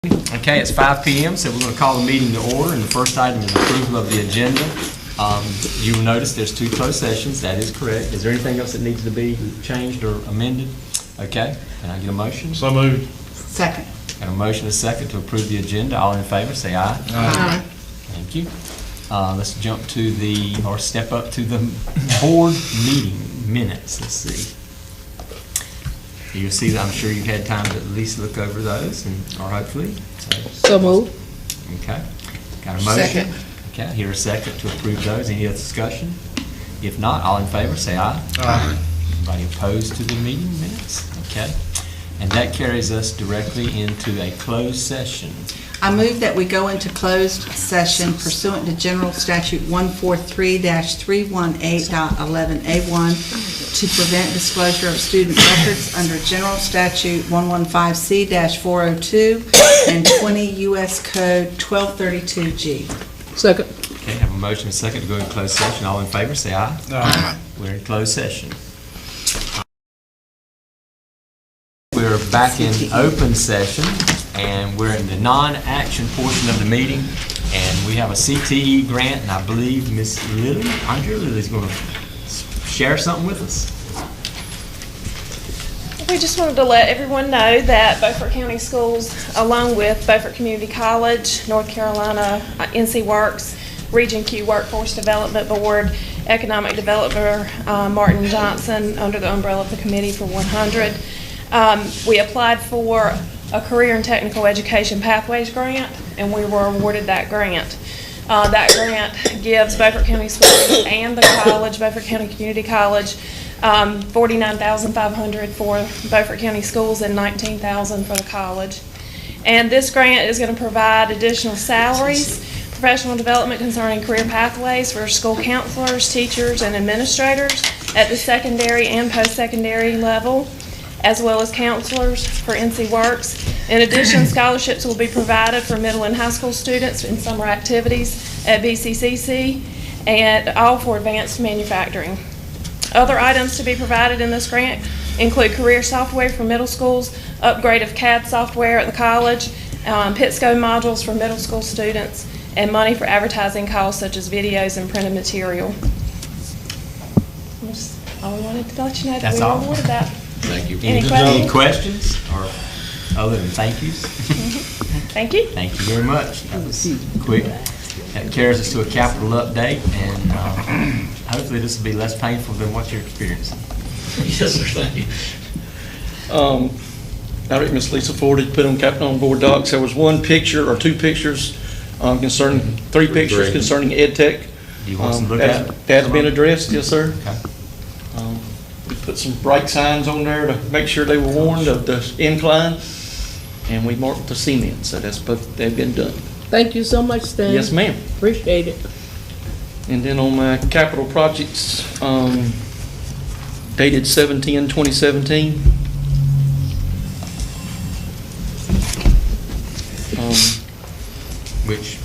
Okay, it's 5 p.m., so we're going to call the meeting to order, and the first item is approval of the agenda. You will notice there's 2 closed sessions. That is correct. Is there anything else that needs to be changed or amended? Okay, can I get a motion? So moved. Second. Got a motion and a second to approve the agenda. All in favor, say aye. Aye. Thank you. Let's jump to or step up to the board meeting minutes. Let's see. You'll see that I'm sure you've had time to at least look over those, or hopefully. So moved. Okay. Got a motion? Second. Okay, here a second to approve those. Any other discussion? If not, all in favor, say aye. Aye. Anybody opposed to the meeting minutes? Okay. And that carries us directly into a closed session. I move that we go into closed session pursuant to General Statute 143-318.11A1 to prevent disclosure of student records under General Statute 115C-402 and 20 U.S. Code 1232G. Second. Okay, have a motion and a second to go into closed session. All in favor, say aye. Aye. We're in closed session. We're back in open session, and we're in the non-action portion of the meeting, and we have a CTE grant, and I believe Ms. Lily, Andrea Lily's going to share something with us. We just wanted to let everyone know that Beaufort County Schools, along with Beaufort Community College, North Carolina, NC Works, Region Q Workforce Development Board, Economic Developer Martin Johnson, under the umbrella of the Committee for 100, we applied for a Career and Technical Education Pathways grant, and we were awarded that grant. That grant gives Beaufort County Schools and the college, Beaufort County Community College, $49,500 for Beaufort County Schools and $19,000 for the college. And this grant is going to provide additional salaries, professional development concerning career pathways for school counselors, teachers, and administrators at the secondary and post-secondary level, as well as counselors for NC Works. In addition, scholarships will be provided for middle and high school students in summer activities at BCCC, and all for advanced manufacturing. Other items to be provided in this grant include career software for middle schools, upgrade of CAD software at the college, PITSCO modules for middle school students, and money for advertising costs such as videos and printed material. That's all we wanted to let you know that we were awarded that. Thank you. Any questions? Or other than thank yous? Thank you. Thank you very much. That was quick. That carries us to a capital update, and hopefully this will be less painful than what you're experiencing. Yes, sir. Thank you. I think Ms. Lisa Ford had put on capital on board docs. There was 1 picture or 2 pictures concerning 3 pictures concerning EdTech. Do you want us to look at it? That's been addressed, yes, sir. Okay. We put some brake signs on there to make sure they were warned of the incline, and we marked the cement, so they've been done. Thank you so much, Stan. Yes, ma'am. Appreciate it. And then on my capital projects, dated 7/10/2017. Which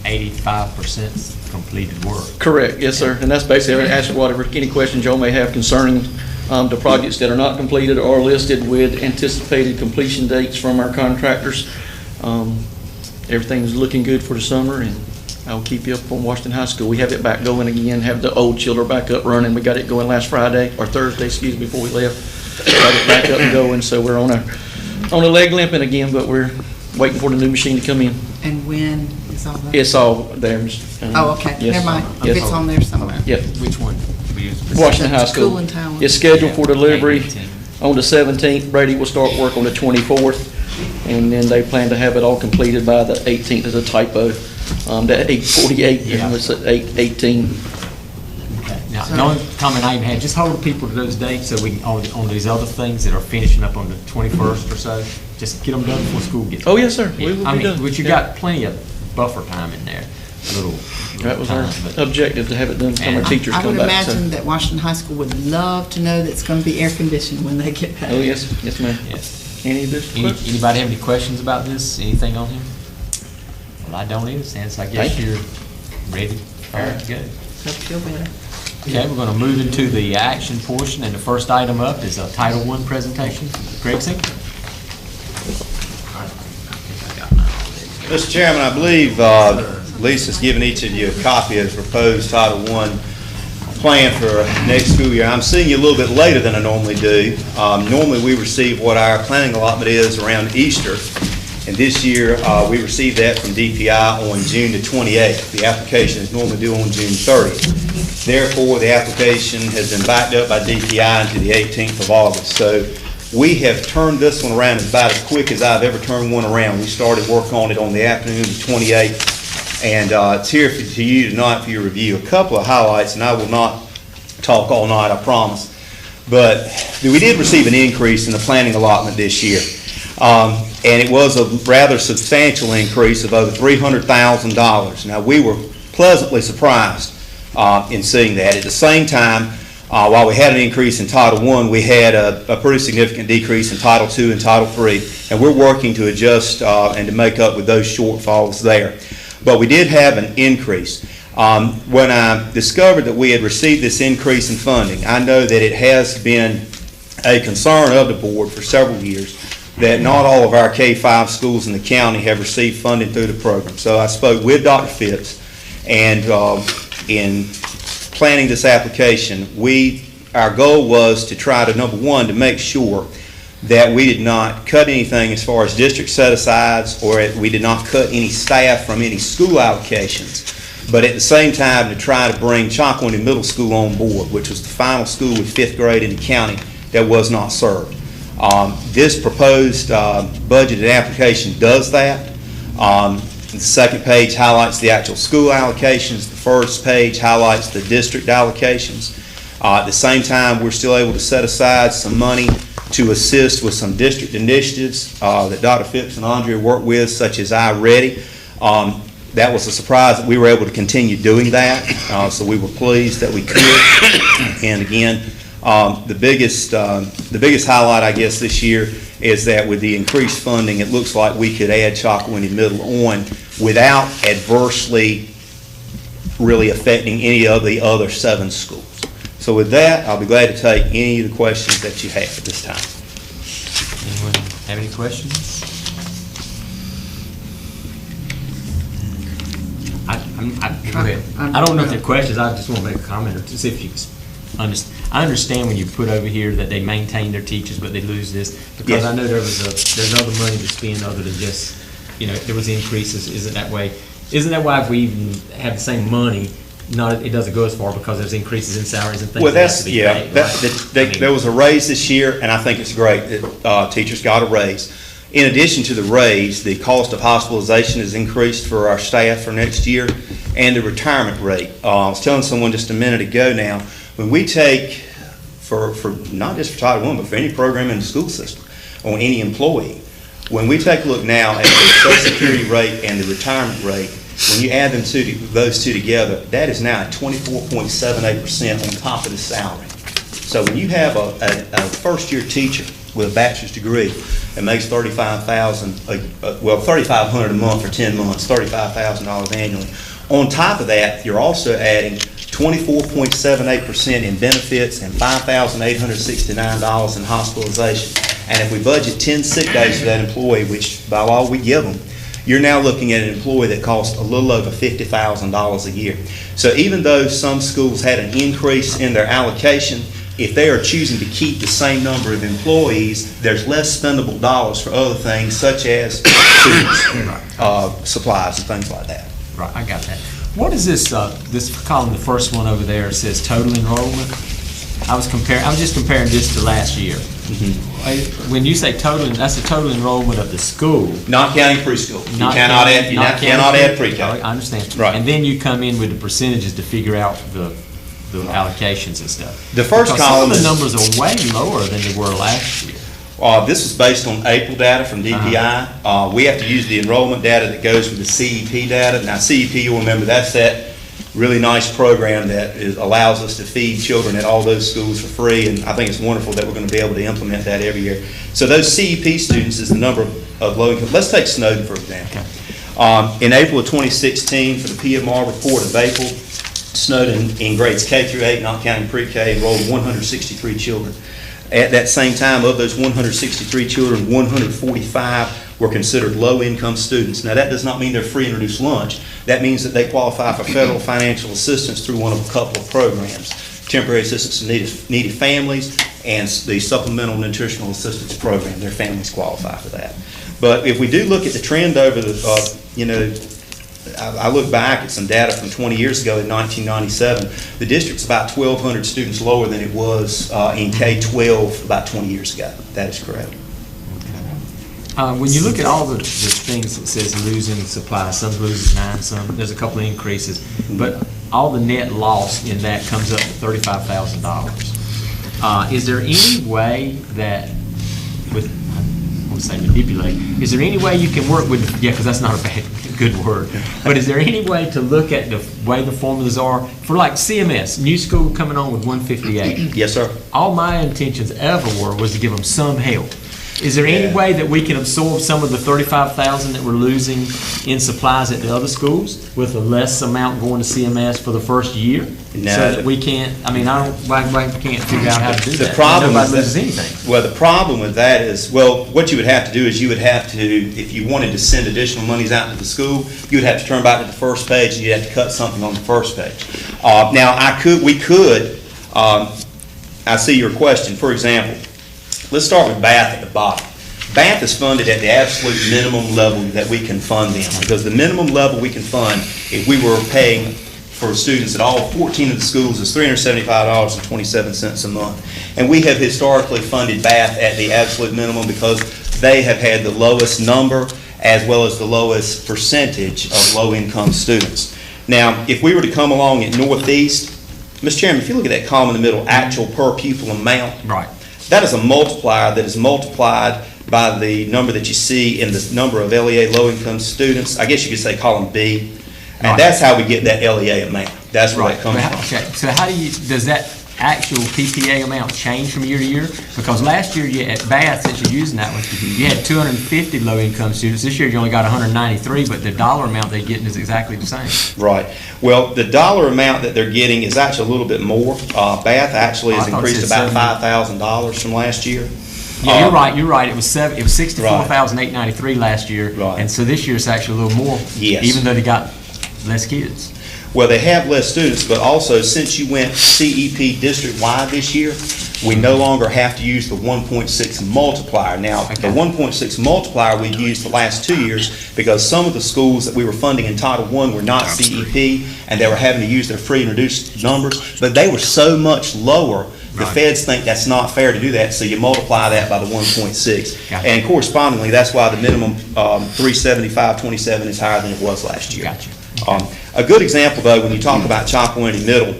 85% completed work. Correct, yes, sir. And that's basically ask any questions y'all may have concerning the projects that are not completed or listed with anticipated completion dates from our contractors. Everything's looking good for the summer, and I'll keep you up on Washington High School. We have it back going again, have the old chiller back up running. We got it going last Thursday, before we left. Got it back up and going, so we're on a leg limping again, but we're waiting for the new machine to come in. And when is all that? It's all there. Oh, okay. Yes. Never mind. Yes. If it's on there somewhere. Yep. Which one? Washington High School. School in town. It's scheduled for delivery on the 17th. Brady will start work on the 24th, and then they plan to have it all completed by the 18th. There's a typo. That 8:48, it's at 8:18. Okay. Now, the only comment I even had, just hold people to those dates so we can, on these other things that are finishing up on the 21st or so, just get them done before school gets. Oh, yes, sir. Yeah. We will be done. But you got plenty of buffer time in there. That was our objective, to have it done before our teachers I come would back. imagine that Washington High School would love to know that it's going to be air conditioned when they get back. Oh, yes, yes, ma'am. Yes. Any additional questions? Anybody have any questions about this? Anything on him? Well, I don't either, Stan, so I guess you're ready to go. Hope you feel better. Okay, we're going to move into the action portion, and the first item up is a Title I presentation. Greg Sink. Mr. Chairman, I believe Lisa's given each of you a copy of the proposed Title I plan for next school year. I'm seeing you a little bit later than I normally do. Normally we receive what our planning allotment is around Easter, and this year we received that from DPI on June the 28th. The application is normally due on June 30th. Therefore, the application has been backed up by DPI into the 18th of August. So we have turned this one around about as quick as I've ever turned one around. We started work on it on the afternoon of the 28th. And it's here to you tonight for your review. A couple of highlights, and I will not talk all night, I promise. But we did receive an increase in the planning allotment this year. And it was a rather substantial increase of over $300,000. Now, we were pleasantly surprised in seeing that. At the same time, while we had an increase in Title I, we had a pretty significant decrease in Title II and Title III. And we're working to adjust and to make up with those shortfalls there. But we did have an increase. When I discovered that we had received this increase in funding, I know that it has been a concern of the board for several years that not all of our K-5 schools in the county have received funding through the program. So I spoke with Dr. Phipps, and in planning this application, our goal was to try to, number one, to make sure that we did not cut anything as far as district set-asides, or we did not cut any staff from any school allocations, but at the same time to try to bring Chocowinity Middle School on board, which was the final school with 5th grade in the county that was not served. This proposed budgeted application does that. The second page highlights the actual school allocations. The first page highlights the district allocations. At the same time, we're still able to set aside some money to assist with some district initiatives that Dr. Phipps and Andrea worked with, such as iReady. That was a surprise that we were able to continue doing that, so we were pleased that we could. And again, the biggest highlight, I guess, this year is that with the increased funding, it looks like we could add Chocowinity Middle on without adversely really affecting any of the other 7 schools. So with that, I'll be glad to take any of the questions that you have at this time. Anyone have any questions? Go ahead. I don't know if they're questions. I just want to make a comment or to see if you understand. I understand when you put over here that they maintain their teachers, but they lose this, because yes. I know there's other money to spend other than just, there was increases. Isn't that way? Isn't that why if we even have the same money, it doesn't go as far, because there's increases in salaries and things? Well, there was a raise this year, and I think it's great that teachers got a raise. In addition to the raise, the cost of hospitalization has increased for our staff for next year, and the retirement rate. I was telling someone just a minute ago now, when we take, for not just for Title I, but for any program in the school system, on any employee, when we take a look now at the Social Security rate and the retirement rate, when you add those two together, that is now at 24.78% on top of the salary. So when you have a first-year teacher with a bachelor's degree that makes $3,500 a month for 10 months, $35,000 annually. On top of that, you're also adding 24.78% in benefits and $5,869 in hospitalization. And if we budget 10 sick days for that employee, which by law we give them, you're now looking at an employee that costs a little over $50,000 a year. So even though some schools had an increase in their allocation, if they are choosing to keep the same number of employees, there's less spendable dollars for other things such as supplies and things like that. Right, I got that. What is this column, the first one over there, says total enrollment? I was just comparing this to last year. Mm-hmm. When you say total, that's the total enrollment of the school. Not counting preschool. You cannot add pre-K. I understand. Right. And then you come in with the percentages to figure out the allocations and stuff. The first column, some of the numbers are way lower than they were last year. This is based on April data from DPI. We have to use the enrollment data that goes with the CEP data. Now, CEP, you'll remember, that's that really nice program that allows us to feed children at all those schools for free, and I think it's wonderful that we're going to be able to implement that every year. So those CEP students is the number of low income. Let's take Snowden, for example. Okay. In April of 2016, for the PMR report of April, Snowden in grades K through 8, not counting pre-K, enrolled 163 children. At that same time, of those 163 children, 145 were considered low-income students. Now, that does not mean they're free and reduced lunch. That means that they qualify for federal financial assistance through one of a couple of programs: temporary assistance to needy families and the supplemental nutritional assistance program. Their families qualify for that. But if we do look at the trend over the, I look back at some data from 20 years ago in 1997. The district's about 1,200 students lower than it was in K-12 about 20 years ago. That is correct. When you look at all the things that says losing supplies, some loses 9, some, there's a couple of increases, but all the net loss in that comes up to $35,000. Is there any way that, with, I won't say manipulate, is there any way you can work with, yeah, because that's not a good word, but is there any way to look at the way the formulas are for like CMS, new school coming on with 158? Yes, sir. All my intentions ever was to give them some help. Is there any way that we can absorb some of the $35,000 that we're losing in supplies at the other schools with a less amount going to CMS for the first year? No. So that we can't, I mean, I can't figure out how to do that. The problem Nobody is loses anything. Well, the problem with that is, well, what you would have to do is you would have to, if you wanted to send additional monies out to the school, you would have to turn back to the first page and you'd have to cut something on the first page. Now, I see your question. For example, let's start with Bath at the bottom. Bath is funded at the absolute minimum level that we can fund them, because the minimum level we can fund, if we were paying for students at all 14 of the schools, is $375.27 a month. And we have historically funded Bath at the absolute minimum because they have had the lowest number as well as the lowest percentage of low-income students. Now, if we were to come along at Northeast, Mr. Chairman, if you look at that column in the middle, actual per pupil amount, Right. that is a multiplier that is multiplied by the number that you see in the number of LEA low-income students. I guess you could say column B. And Right. that's how we get that LEA amount. That's where that comes from. Okay, so how does that actual PPA amount change from year to year? Because last year at Bath, since you're using that one, you had 250 low-income students. This year you only got 193, but the dollar amount they're getting is exactly the same. Right. Well, the dollar amount that they're getting is actually a little bit more. Bath actually has increased about $5,000 from last year. Yeah, you're right. It was $64,893 last year. Right. And so this year it's actually a little more. Yes. Even though they got less kids. Well, they have less students, but also since you went CEP district-wide this year, we no longer have to use the 1.6 multiplier. Now, the 1.6 multiplier we've used the last 2 years because some of the schools that we were funding in Title I were not CEP, and they were having to use their free and reduced numbers, but they were so much lower. The feds think that's not fair to do that, so you multiply that by the 1.6. Gotcha. And correspondingly, that's why the minimum 375.27 is higher than it was last year. Gotcha. A good example, though, when you talk about Chapel-Winnie Middle,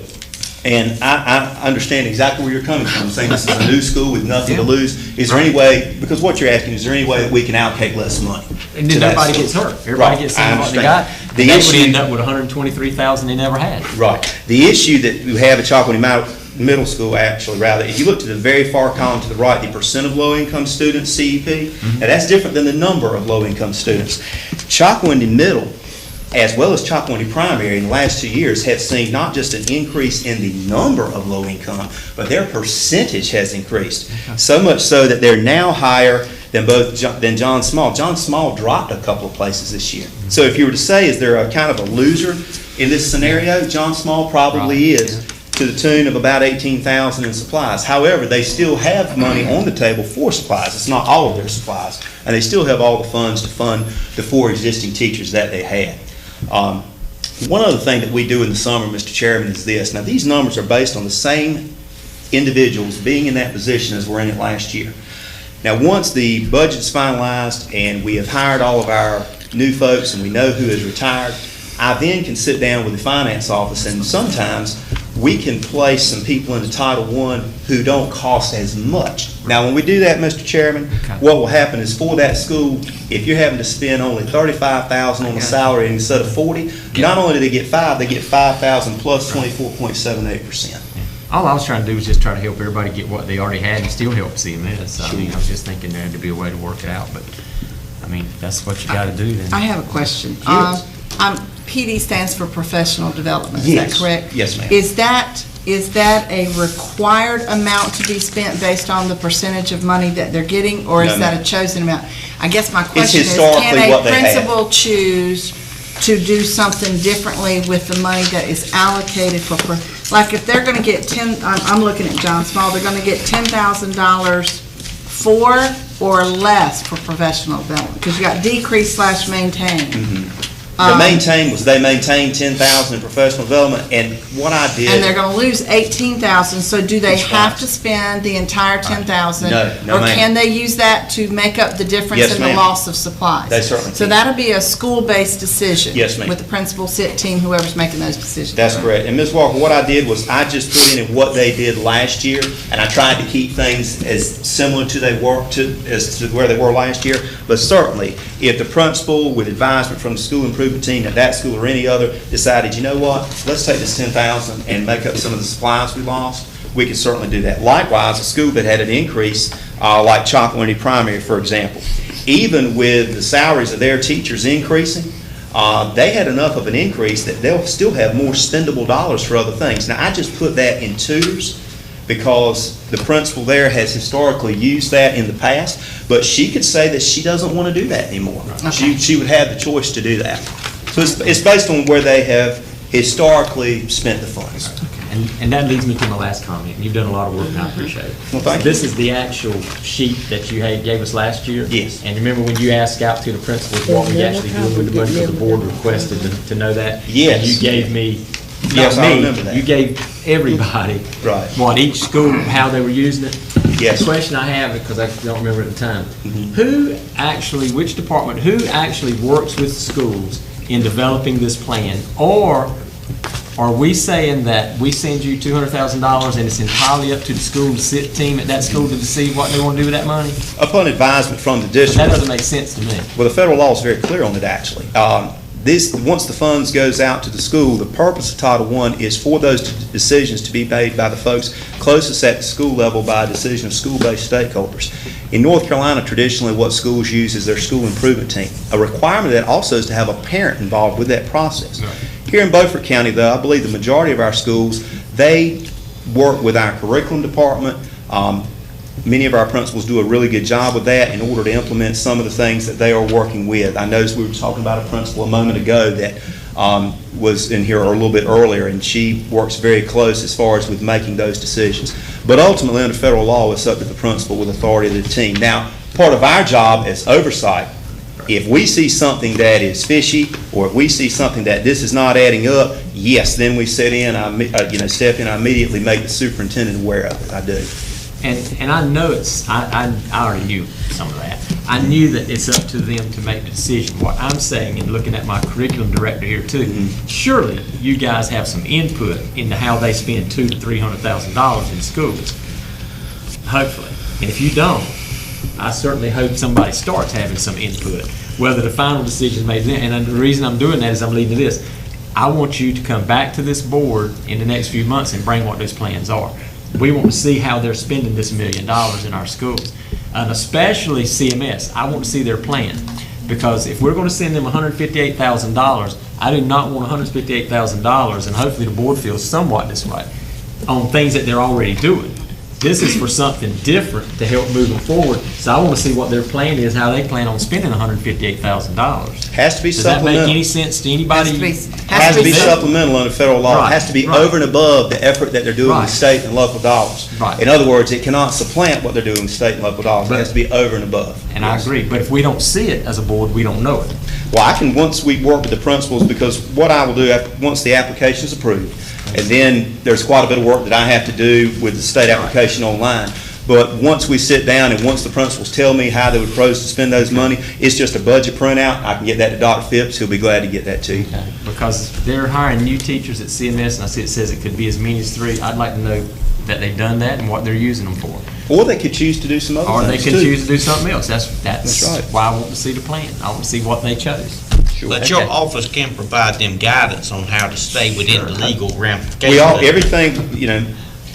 and I understand exactly where you're coming from, saying this is a new school with nothing to lose. Is there any way, because what you're asking, is there any way that we can allocate less money? And then nobody gets hurt. Everybody gets same what they got. The They would issue- end up with $123,000 they never had. Right. The issue that we have at Chapel-Winnie Middle School, actually, rather, if you look to the very far column to the right, the percent of low-income students, CEP, and that's different than the number of low-income students. Chapel-Winnie Middle, as well as Chapel-Winnie Primary, in the last 2 years, have seen not just an increase in the number of low-income, but their percentage has increased. So much so that they're now higher than John Small. John Small dropped a couple of places this year. So if you were to say, is there a kind of a loser in this scenario, John Small probably is, to the tune of about $18,000 in supplies. However, they still have money on the table for supplies. It's not all of their supplies, and they still have all the funds to fund the 4 existing teachers that they had. One other thing that we do in the summer, Mr. Chairman, is this. Now, these numbers are based on the same individuals being in that position as were in it last year. Now, once the budget's finalized and we have hired all of our new folks and we know who is retired, I then can sit down with the finance office, and sometimes we can place some people into Title I who don't cost as much. Now, when we do that, Mr. Chairman, what will happen is for that school, if you're having to spend only $35,000 on the salary instead of $40,000, not only do they get they get $5,000 plus 24.78%. All I was trying to do was just try to help everybody get what they already had and still help CMS. I mean, I was just thinking there had to be a way to work it out, but I mean, that's what you got to do then. I have a question. Yes. PD stands for professional development, is Yes. that correct? Yes, ma'am. Is that is that a required amount to be spent based on the percentage of money that they're getting, or is No, that ma'am. a chosen amount? I guess my question is, historically can what a they have. principal choose to do something differently with the money that is allocated for, like if they're gonna get I'm looking at John Small, they're gonna get $10,000 for or less for professional development? Because you got decrease/maintain. The maintain was, they maintained 10,000 in professional development, and what I did. And they're gonna lose 18,000, so do they That's have right. to spend the entire 10,000? No, Or ma'am. can they use that to make up the difference Yes, in the ma'am. loss of supplies? They certainly So can. that'll be a school-based decision? Yes, ma'am. With the principal, SIT team, whoever's making those decisions? That's correct. And Ms. Walker, what I did was I just put in what they did last year, and I tried to keep things as similar to as to where they were last year. But certainly, if the principal, with advisement from the school improvement team at that school or any other, decided, you know what, let's take this 10,000 and make up some of the supplies we lost, we could certainly do that. Likewise, a school that had an increase, like Chocowinity Primary, for example, even with the salaries of their teachers increasing, they had enough of an increase that they'll still have more spendable dollars for other things. Now, I just put that in tutors because the principal there has historically used that in the past, but she could say that she doesn't want to do that anymore. Okay. She would have the choice to do that. So it's based on where they have historically spent the funds. And that leads me to my last comment. You've done a lot of work, and I appreciate it. Well, thank you. This is the actual sheet that you gave us last year? Yes. And remember when you asked out to the principals what we actually doing with the money, because the board requested to know that? Yes. And you gave me, Yes, not I me, remember that. you gave everybody. Right. What, each school, how they were using it? Yes. The question I have, because I don't remember at the time, Mm-hmm. which department, who actually works with schools in developing this plan? Or are we saying that we send you $200,000 and it's entirely up to the school to sit team at that school to decide what they want to do with that money? Upon advisement from the That district. doesn't make sense to me. Well, the federal law is very clear on it, actually. Once the funds goes out to the school, the purpose of Title I is for those decisions to be made by the folks closest at the school level by a decision of school-based stakeholders. In North Carolina, traditionally, what schools use is their school improvement team. A requirement of that also is to have a parent involved with that process. Here in Beaufort County, though, I believe the majority of our schools, they work with our curriculum department. Many of our principals do a really good job with that in order to implement some of the things that they are working with. I noticed we were talking about a principal a moment ago that was in here a little bit earlier, and she works very close as far as with making those decisions. But ultimately, under federal law, it's up to the principal with authority of the team. Now, part of our job is oversight. If we see something that is fishy, or if we see something that this is not adding up, yes, then we step in, I immediately make the superintendent aware of it. I do. And I know I already knew some of that. I knew that it's up to them to make the decision. What I'm saying, and looking at my curriculum director here too, surely you guys have some input into how they spend $200,000 to $300,000 in schools. Hopefully. And if you don't, I certainly hope somebody starts having some input, whether the final decision is made then. And the reason I'm doing that is I'm leading to this. I want you to come back to this board in the next few months and bring what those plans are. We want to see how they're spending this $1 million in our schools, and especially CMS. I want to see their plan, because if we're going to send them $158,000, I do not want $158,000, and hopefully the board feels somewhat this way, on things that they're already doing. This is for something different to help move them forward. So I want to see what their plan is, how they plan on spending $158,000. Has to be Does that supplemental. make any sense to anybody? Has to be supplemental under federal law. Right, It has to be right. over and above the effort that they're doing Right. with state and local dollars. Right. In other words, it cannot supplant what they're doing with state and local dollars. It But- has to be over and above. And I agree, but if we don't see it as a board, we don't know it. Well, I can, once we work with the principals, because what I will do, once the application is approved, and then there's quite a bit of work that I have to do with the state application online. But once we sit down and once the principals tell me how they would propose to spend those money, it's just a budget printout. I can get that to Dr. Phipps. He'll be glad to get that to you. Because they're hiring new teachers at CMS, and I see it says it could be as many as 3. I'd like to know that they've done that and what they're using them for. Or they could choose to do some other Or they things could too. choose to do something else. That's That's right. why I want to see the plan. I want to see what they chose. Sure. But your office can provide them guidance on how to stay within the legal ramifications. We all, everything,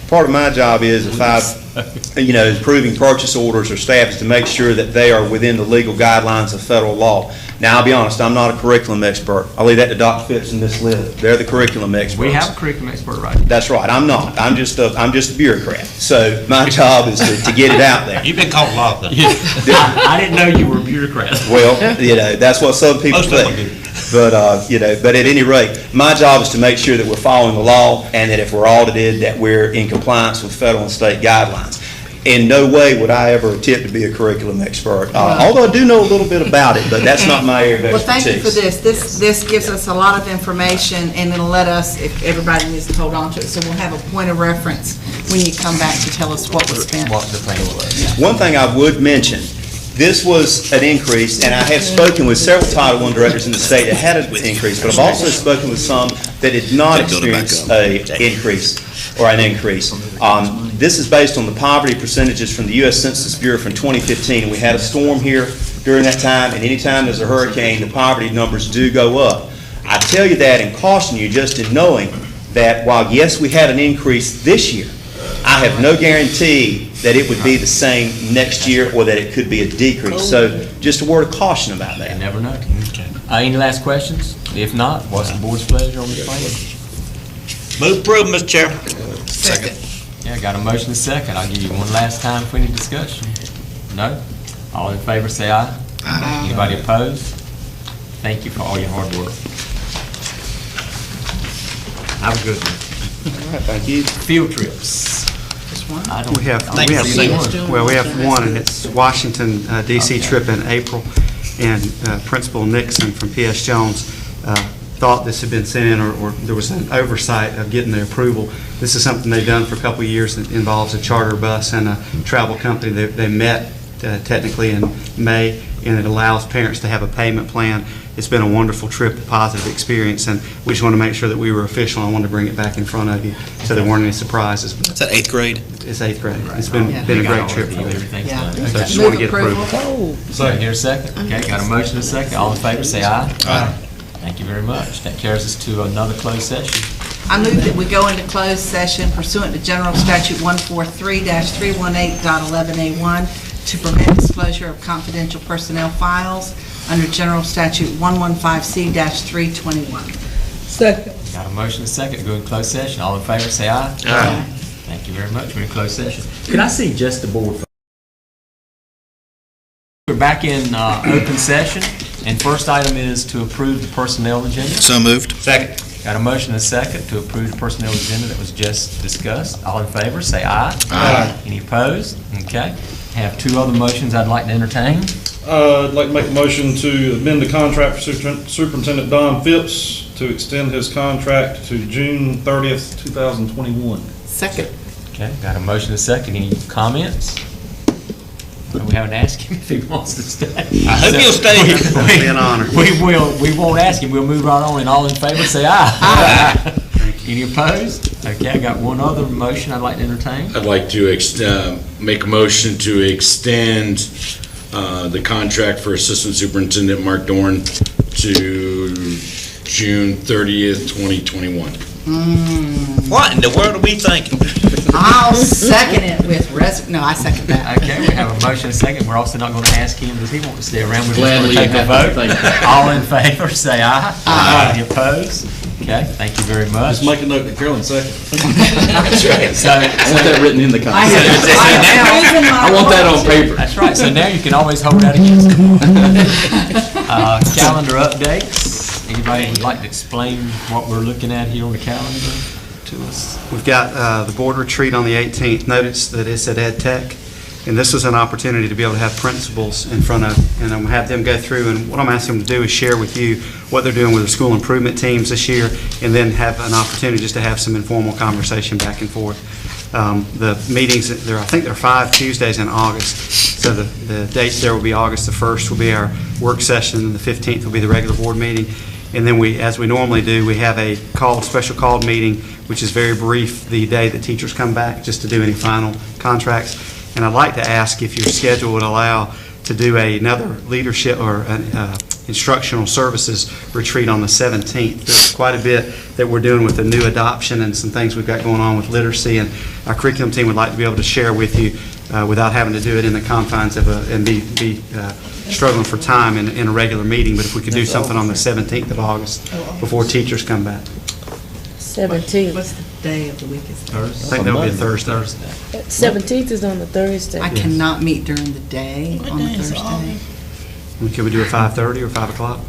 part of my job is if approving purchase orders or staff is to make sure that they are within the legal guidelines of federal law. Now, I'll be honest, I'm not a curriculum expert. I'll leave that to Dr. Phipps and Ms. Liv. They're the curriculum experts. We have a curriculum expert right here. That's right. I'm not. I'm just a bureaucrat. So my job is to get it out there. You've been called a lot of things. I didn't know you were a bureaucrat. Well, that's what some people Most of them think. But, but at any rate, my job is to make sure that we're following the law and that if we're audited, that we're in compliance with federal and state guidelines. In no way would I ever attempt to be a curriculum expert, although I do know a little bit about it, but that's not my area of Well, expertise. thank you for this. This gives us a lot of information, and it'll let us, if everybody needs to hold on to it, so we'll have a point of reference when you come back to tell us what was spent. What the thing was. One thing I would mention, this was an increase, and I have spoken with several Title I directors in the state that had an increase, but I've also spoken with some that did not experience an increase. This is based on the poverty percentages from the U.S. Census Bureau from 2015. We had a storm here during that time, and anytime there's a hurricane, the poverty numbers do go up. I tell you that and caution you just in knowing that while, yes, we had an increase this year, I have no guarantee that it would be the same next year or that it could be a decrease. So just a word of caution about You that. never know. Any last questions? If not, what's the board's pleasure on this plan? Move approve, Mr. Chairman. Second. Yeah, got a motion and a second. I'll give you one last time for any discussion. No? All in favor, say aye. Aye. Anybody opposed? Thank you for all your hard work. Have a good one. Thank you. Field trips. I don't- We have I don't see one. we have one, and it's Washington, D.C. trip in April, and Principal Nixon from P.S. Jones thought this had been sent in, or there was an oversight of getting the approval. This is something they've done for a couple of years that involves a charter bus and a travel company. They met technically in May, and it allows parents to have a payment plan. It's been a wonderful trip, a positive experience, and we just want to make sure that we were official. I wanted to bring it back in front of you so there weren't any surprises. Is that 8th grade? It's 8th grade. It's been a great trip for them. Everything's Yeah. done. So I Okay. just want to Move get approval. approval. So here a second. Okay, got a motion and a second. All in favor, say aye. Aye. Thank you very much. That carries us to another closed session. I move that we go into closed session pursuant to General Statute 143-318.11A1 to prevent disclosure of confidential personnel files under General Statute 115C-321. Second. Got a motion and a second to go in closed session. All in favor, say aye. Aye. Thank you very much. We're in closed session. Could I see just the board? We're back in open session, and first item is to approve the personnel agenda. So moved. Second. Got a motion and a second to approve the personnel agenda that was just discussed. All in favor, say aye. Aye. Any opposed? Okay. Have two other motions I'd like to entertain. I'd like to make a motion to amend the contract for Superintendent Don Phipps to extend his contract to June 30th, 2021. Second. Okay, got a motion and a second. Any comments? We haven't asked him if he wants to stay. I hope he'll stay here. That'll be an honor. We won't ask him. We'll move right on, and all in favor, say aye. Aye. Any opposed? Okay, I got one other motion I'd like to entertain. I'd like to make a motion to extend the contract for Assistant Superintendent Mark Dorn to June 30th, 2021. What in the world are we thinking? I'll second it with I second that. Okay, we have a motion and a second. We're also not going to ask him, does he want to stay around? We're just going to Gladly, take a vote. All in favor, say aye. Aye. Any opposed? Okay, thank you very much. Just make a note that Carolyn second. That's right. So, I want that written in the contract. I I want that on paper. that's right, so now you can always hold that against him. Calendar updates. Anybody would like to explain what we're looking at here on the calendar to us? We've got the board retreat on the 18th. Notice that it's at Ed Tech, and this is an opportunity to be able to have principals in front of, and I'm going to have them go through, and what I'm asking them to do is share with you what they're doing with their school improvement teams this year, and then have an opportunity just to have some informal conversation back and forth. The meetings, I think there are 5 Tuesdays in August, so the dates there will be August the 1st will be our work session, and the 15th will be the regular board meeting. And then as we normally do, we have a special called meeting, which is very brief, the day that teachers come back, just to do any final contracts. And I'd like to ask if your schedule would allow to do another leadership or instructional services retreat on the 17th. There's quite a bit that we're doing with the new adoption and some things we've got going on with literacy, and our curriculum team would like to be able to share with you without having to do it in the confines of and be struggling for time in a regular meeting. But if we could do something on the 17th of August before teachers come back. 17th. What's the day of the week is that? I think that'll be a Thursday. 17th is on a Thursday. I cannot meet during the day on the Thursday. Can we do a 5:30 or 5 o'clock?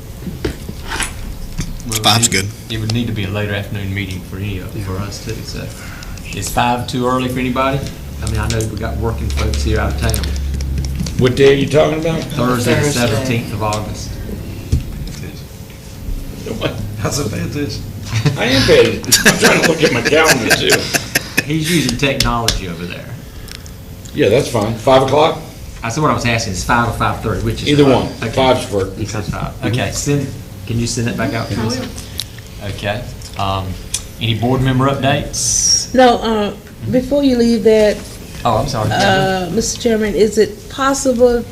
Five's good. It would need to be a later afternoon meeting for for us too, so. Is 5 too early for anybody? I mean, I know we got working folks here out of town. What day are you talking about? Thursday, the 17th of August. How's it pay attention? I am paying, I'm trying to look at my calendar too. He's using technology over there. Yeah, that's fine. 5 o'clock? That's what I was asking, is 5 or 5:30, which is? Either one. Okay. 5's for. He says 5. Okay, can you send it back out to us? Okay. Any board member updates? No, before you leave that, Oh, I'm sorry. Mr. Chairman, is it possible,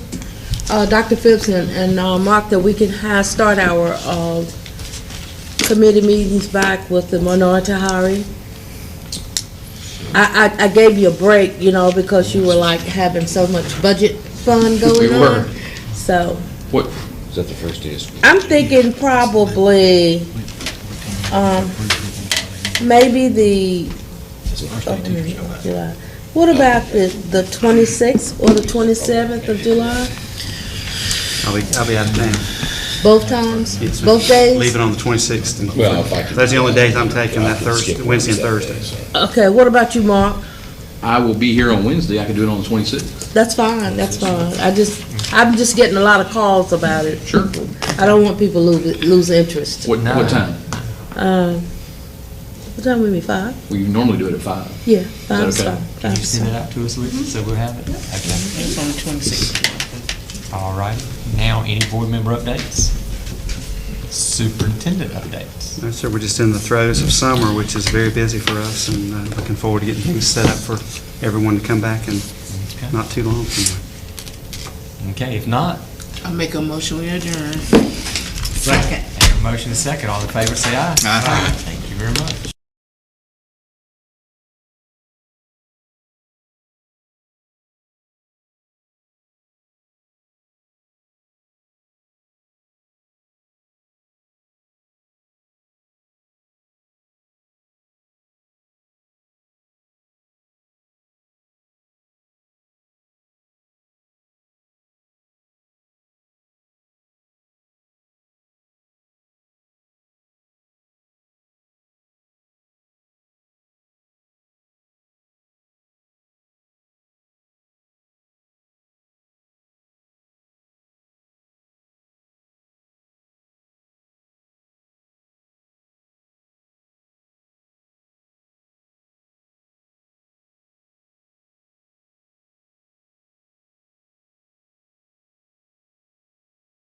Dr. Phipps and Mark, that we can start our committee meetings back with the minority hiring? I gave you a break, because you were like having so much budget fun going on. We were. So, What, is that the first day of school? I'm thinking probably, maybe the, July. What about the 26th or the 27th of July? I'll be out of town. Both times? Yes, ma'am. Both days? Leaving on the 26th. And Well, if I could- those are the only days I'm taking, that Thursday, Wednesday and Thursday. Okay, what about you, Mark? I will be here on Wednesday. I can do it on the 26th. That's fine, that's fine. I'm just getting a lot of calls about it. Sure. I don't want people lose interest. What time? What time would be 5? We normally do it at 5. Yeah, 5 is okay? fine. Can 5 you is send it fine. out to us, Lisa, so we'll have it? Okay. It's on the 26th. All right. Now, any board member updates? Superintendent updates? No, sir, we're just in the throes of summer, which is very busy for us, and looking forward to getting things set up for everyone to come back in not too long from now. Okay, if not, I make a motion, we adjourn. Second. a motion is second. All in favor, say aye. Aye. Thank you very much.